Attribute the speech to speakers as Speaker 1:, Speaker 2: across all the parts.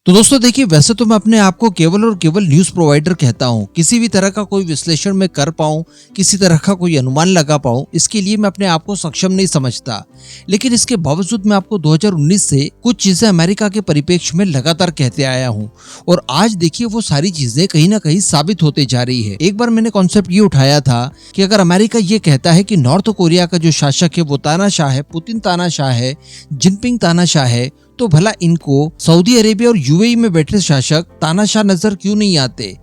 Speaker 1: तो दोस्तों देखिए, वैसे तो मैं अपने आप को केवल और केवल न्यूज़ प्रोवाइडर कहता हूँ। किसी भी तरह का कोई विश्लेषण मैं कर पाऊँ, किसी तरह का कोई अनुमान लगा पाऊँ, इसके लिए मैं अपने आप को सक्षम नहीं समझता। लेकिन इसके बावजूद मैं आपको 2019 से कुछ चीजें अमेरिका के परिप्रेक्ष्य में लगातार कहते आया हूँ और आज देखिए वो सारी चीजें कहीं ना कहीं साबित होते जा रही है। एक बार मैंने कॉन्सेप्ट ये उठाया था कि अगर अमेरिका ये कहता है कि नॉर्थ कोरिया का जो शासक है वो तानाशाह है, पुतिन तानाशाह है, जिनपिंग तानाशाह है, तो भला इनको सऊदी अरेबिया और यूएई में बैठे शासक तानाशाह नजर क्यों नहीं आते?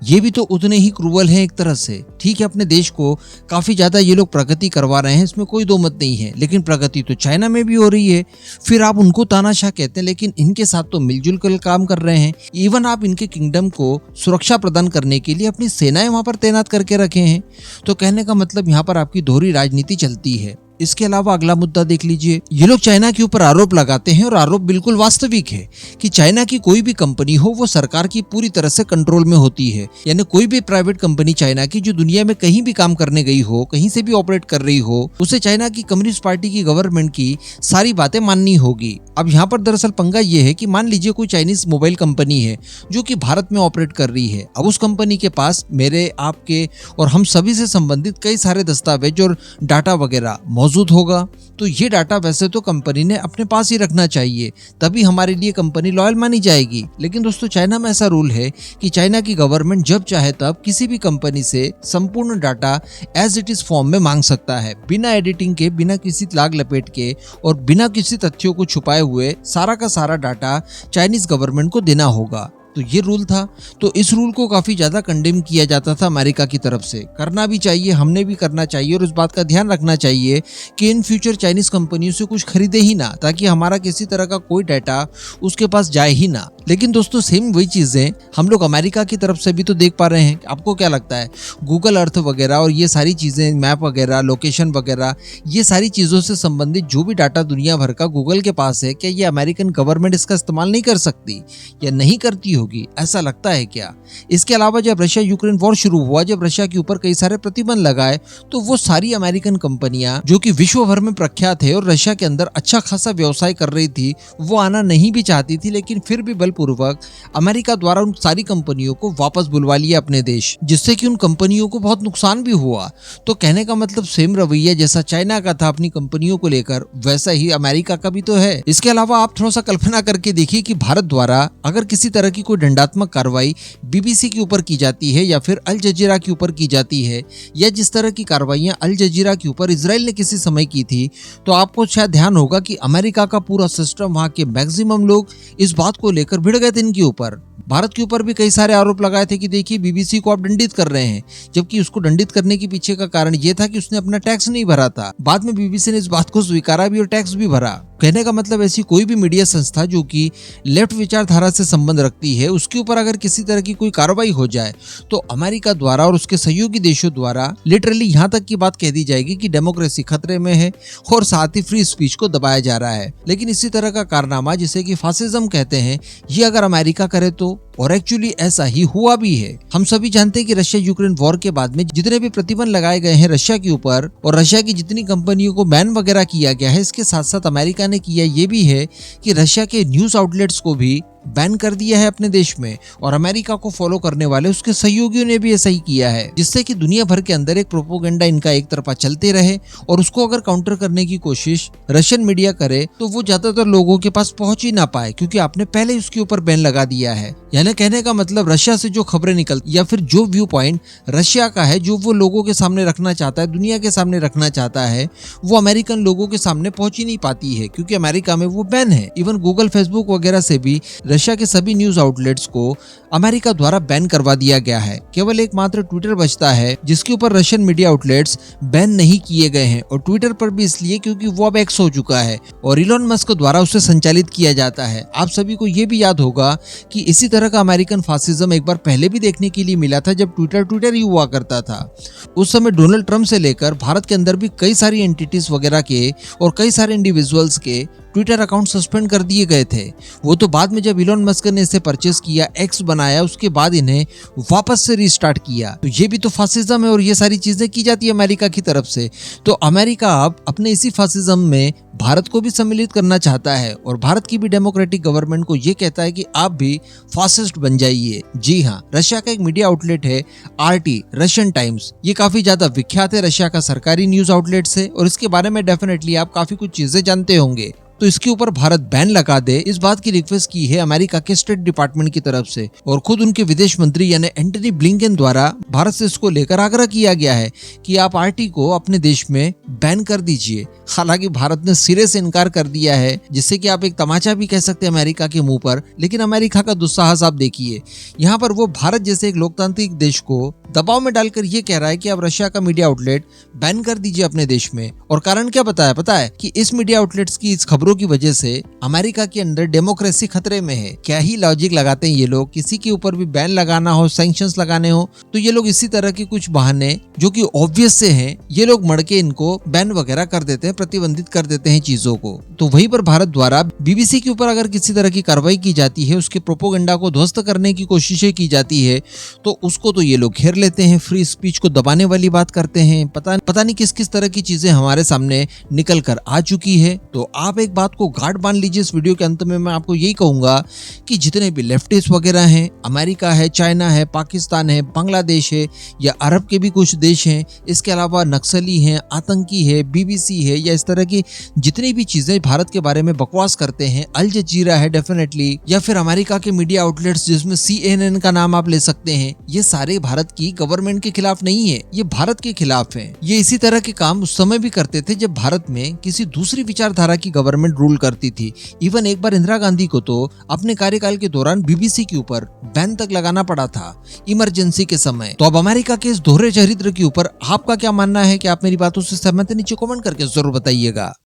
Speaker 1: ये भी तो उतने ही क्रूवल हैं एक तरह से। ठीक है, अपने देश को काफी ज्यादा ये लोग प्रगति करवा रहे हैं, इसमें कोई दो मत नहीं है, लेकिन प्रगति तो चाइना में भी हो रही है। फिर आप उनको तानाशाह कहते हैं, लेकिन इनके साथ तो मिलजुल कर काम कर रहे हैं। इवन आप इनके किंगडम को सुरक्षा प्रदान करने के लिए अपनी सेनाएं वहां पर तैनात करके रखे हैं। तो कहने का मतलब यहाँ पर आपकी दोहरी राजनीति चलती है। इसके अलावा अगला मुद्दा देख लीजिए, ये लोग चाइना के ऊपर आरोप लगाते हैं और आरोप बिल्कुल वास्तविक है कि चाइना की कोई भी कंपनी हो वो सरकार की पूरी तरह से कंट्रोल में होती है। यानी कोई भी प्राइवेट कंपनी चाइना की जो दुनिया में कहीं भी काम करने गई हो, कहीं से भी ऑपरेट कर रही हो, उसे चाइना की कम्युनिस्ट पार्टी की गवर्नमेंट की सारी बातें माननी होगी। अब यहाँ पर दरअसल पंगा ये है कि मान लीजिए कोई चाइनीज मोबाइल कंपनी है जो कि भारत में ऑपरेट कर रही है। अब उस कंपनी के पास मेरे, आपके और हम सभी से संबंधित कई सारे दस्तावेज और डाटा वगैरह मौजूद होगा। तो ये डाटा वैसे तो कंपनी ने अपने पास ही रखना चाहिए, तभी हमारे लिए कंपनी लॉयल मानी जाएगी। लेकिन दोस्तों चाइना में ऐसा रूल है कि चाइना की गवर्नमेंट जब चाहे तब किसी भी कंपनी से संपूर्ण data as it is form में मांग सकता है, बिना एडिटिंग के, बिना किसी लाग लपेट के और बिना किसी तथ्यों को छुपाए हुए सारा का सारा डाटा चाइनीज गवर्नमेंट को देना होगा। तो ये रूल था। तो इस रूल को काफी ज्यादा कंडेम किया जाता था अमेरिका की तरफ से। करना भी चाहिए, हमने भी करना चाहिए और इस बात का ध्यान रखना चाहिए कि इन फ्यूचर चाइनीज कंपनियों से कुछ खरीदे ही ना, ताकि हमारा किसी तरह का कोई डाटा उसके पास जाए ही ना। लेकिन दोस्तों सेम वही चीजें हम लोग अमेरिका की तरफ से भी तो देख पा रहे हैं। आपको क्या लगता है, गूगल अर्थ वगैरह और ये सारी चीजें, मैप वगैरह, लोकेशन वगैरह, ये सारी चीजों से संबंधित जो भी डाटा दुनिया भर का गूगल के पास है, क्या ये अमेरिकन गवर्नमेंट इसका इस्तेमाल नहीं कर सकती या नहीं करती होगी? ऐसा लगता है क्या? इसके अलावा जब रशिया यूक्रेन वॉर शुरू हुआ, जब रशिया के ऊपर कई सारे प्रतिबंध लगाए, तो वो सारी अमेरिकन कंपनियां जो कि विश्व भर में प्रख्यात है और रशिया के अंदर अच्छा खासा व्यवसाय कर रही थी, वो आना नहीं भी चाहती थी, लेकिन फिर भी बलपूर्वक अमेरिका द्वारा उन सारी कंपनियों को वापस बुलवा लिया अपने देश, जिससे कि उन कंपनियों को बहुत नुकसान भी हुआ। तो कहने का मतलब सेम रवैया जैसा चाइना का था अपनी कंपनियों को लेकर, वैसा ही अमेरिका का भी तो है। इसके अलावा आप थोड़ा सा कल्पना करके देखिए कि भारत द्वारा अगर किसी तरह की कोई दंडात्मक कार्रवाई बीबीसी के ऊपर की जाती है या फिर अल जजीरा के ऊपर की जाती है, या जिस तरह की कार्रवाइयां अल जजीरा के ऊपर इजराइल ने किसी समय की थी, तो आपको शायद ध्यान होगा कि अमेरिका का पूरा सिस्टम, वहां के मैक्सिमम लोग इस बात को लेकर भिड़ गए थे इनके ऊपर। भारत के ऊपर भी कई सारे आरोप लगाए थे कि देखिए बीबीसी को आप दंडित कर रहे हैं, जबकि उसको दंडित करने के पीछे का कारण ये था कि उसने अपना टैक्स नहीं भरा था। बाद में बीबीसी ने इस बात को स्वीकारा भी और टैक्स भी भरा। कहने का मतलब ऐसी कोई भी मीडिया संस्था जो कि लेफ्ट विचारधारा से संबंध रखती है, उसके ऊपर अगर किसी तरह की कोई कार्रवाई हो जाए तो अमेरिका द्वारा और उसके सहयोगी देशों द्वारा लिटरली यहाँ तक की बात कह दी जाएगी कि डेमोक्रेसी खतरे में है और साथ ही फ्री स्पीच को दबाया जा रहा है। लेकिन इसी तरह का कारनामा, जिसे कि फासिज्म कहते हैं, ये अगर अमेरिका करे तो, और एक्चुअली ऐसा ही हुआ भी है। हम सभी जानते हैं कि रशिया यूक्रेन वॉर के बाद में जितने भी प्रतिबंध लगाए गए हैं रशिया के ऊपर और रशिया की जितनी कंपनियों को बैन वगैरह किया गया है, इसके साथ साथ अमेरिका ने किया ये भी है कि रशिया के न्यूज आउटलेट्स को भी बैन कर दिया है अपने देश में, और अमेरिका को फॉलो करने वाले उसके सहयोगियों ने भी ऐसा ही किया है, जिससे कि दुनिया भर के अंदर एक प्रोपोगेंडा इनका एक तरफा चलते रहे और उसको अगर काउंटर करने की कोशिश रशियन मीडिया करे तो वो ज्यादातर लोगों के पास पहुंच ही ना पाए, क्योंकि आपने पहले उसके ऊपर बैन लगा दिया है। यानी कहने का मतलब रशिया से जो खबरें निकलती या फिर जो व्यू पॉइंट रशिया का है, जो वो लोगों के सामने रखना चाहता है, दुनिया के सामने रखना चाहता है, वो अमेरिकन लोगों के सामने पहुंच ही नहीं पाती है, क्योंकि अमेरिका में वो बैन है। इवन गूगल, फेसबुक वगैरह से भी रशिया के सभी न्यूज आउटलेट्स को अमेरिका द्वारा बैन करवा दिया गया है। केवल एकमात्र ट्विटर बचता है जिसके ऊपर रशियन मीडिया आउटलेट्स बैन नहीं किए गए हैं, और ट्विटर पर भी इसलिए क्योंकि वो अब एक्स हो चुका है और इलॉन मस्क द्वारा उसे संचालित किया जाता है। आप सभी को ये भी याद होगा कि इसी तरह का अमेरिकन फासिज्म एक बार पहले भी देखने के लिए मिला था, जब ट्विटर ही हुआ करता था। उस समय डोनाल्ड ट्रंप से लेकर भारत के अंदर भी कई सारी एंटिटीज वगैरह के और कई सारे इंडिविजुअल्स के ट्विटर अकाउंट सस्पेंड कर दिए गए थे। वो तो बाद में जब इलॉन मस्क ने इसे परचेस किया, एक्स बनाया, उसके बाद इन्हें वापस से रीस्टार्ट किया। तो ये भी तो फासिज्म है और ये सारी चीजें की जाती है अमेरिका की तरफ से। तो अमेरिका अब अपने इसी फासिज्म में भारत को भी सम्मिलित करना चाहता है और भारत की भी डेमोक्रेटिक गवर्नमेंट को ये कहता है कि आप भी फासिस्ट बन जाइए। जी हाँ, रशिया का एक मीडिया आउटलेट है आरटी, रशियन टाइम्स। ये काफी ज्यादा विख्यात है, रशिया का सरकारी न्यूज आउटलेट से, और इसके बारे में डेफिनेटली आप काफी कुछ चीजें जानते होंगे। तो इसके ऊपर भारत बैन लगा दे, इस बात की रिक्वेस्ट की है अमेरिका के स्टेट डिपार्टमेंट की तरफ से, और खुद उनके विदेश मंत्री यानी एंटनी ब्लिंकन द्वारा भारत से इसको लेकर आग्रह किया गया है कि आप आरटी को अपने देश में बैन कर दीजिए। हालांकि भारत ने सिरे से इनकार कर दिया है, जिससे कि आप एक तमाचा भी कह सकते हैं अमेरिका के मुंह पर। लेकिन अमेरिका का दुस्साहस आप देखिए, यहाँ पर वो भारत जैसे एक लोकतांत्रिक देश को दबाव में डालकर ये कह रहा है कि आप रशिया का मीडिया आउटलेट बैन कर दीजिए अपने देश में। और कारण क्या बताया पता है? कि इस मीडिया आउटलेट्स की इस खबरों की वजह से अमेरिका के अंदर डेमोक्रेसी खतरे में है। क्या ही लॉजिक लगाते हैं ये लोग, किसी के ऊपर भी बैन लगाना हो, सैंक्शंस लगाने हो, तो ये लोग इसी तरह के कुछ बहाने जो कि ऑब्वियस से हैं, ये लोग मड़ के इनको बैन वगैरह कर देते हैं, प्रतिबंधित कर देते हैं चीजों को। तो वहीं पर भारत द्वारा बीबीसी के ऊपर अगर किसी तरह की कार्रवाई की जाती है, उसके प्रोपोगंडा को ध्वस्त करने की कोशिशें की जाती है, तो उसको तो ये लोग घेर लेते हैं, फ्री स्पीच को दबाने वाली बात करते हैं। पता नहीं किस किस तरह की चीजें हमारे सामने निकल कर आ चुकी है। तो आप एक बात को गार्ड बांध लीजिए। इस वीडियो के अंत में मैं आपको यही कहूंगा कि जितने भी लेफ्टिस्ट वगैरह हैं, अमेरिका है, चाइना है, पाकिस्तान है, बांग्लादेश है, या अरब के भी कुछ देश हैं, इसके अलावा नक्सली हैं, आतंकी है, बीबीसी है, या इस तरह की जितनी भी चीजें भारत के बारे में बकवास करते हैं, अल जजीरा है डेफिनेटली, या फिर अमेरिका के मीडिया आउटलेट्स जिसमें CNN का नाम आप ले सकते हैं, ये सारे भारत की गवर्नमेंट के खिलाफ नहीं है, ये भारत के खिलाफ है। ये इसी तरह के काम उस समय भी करते थे जब भारत में किसी दूसरी विचारधारा की गवर्नमेंट रूल करती थी। इवन एक बार इंदिरा गांधी को तो अपने कार्यकाल के दौरान बीबीसी के ऊपर बैन तक लगाना पड़ा था इमरजेंसी के समय। तो अब अमेरिका के इस दोहरे चरित्र के ऊपर आपका क्या मानना है? कि आप मेरी बातों से सहमत हैं? नीचे कमेंट करके जरूर बताइएगा।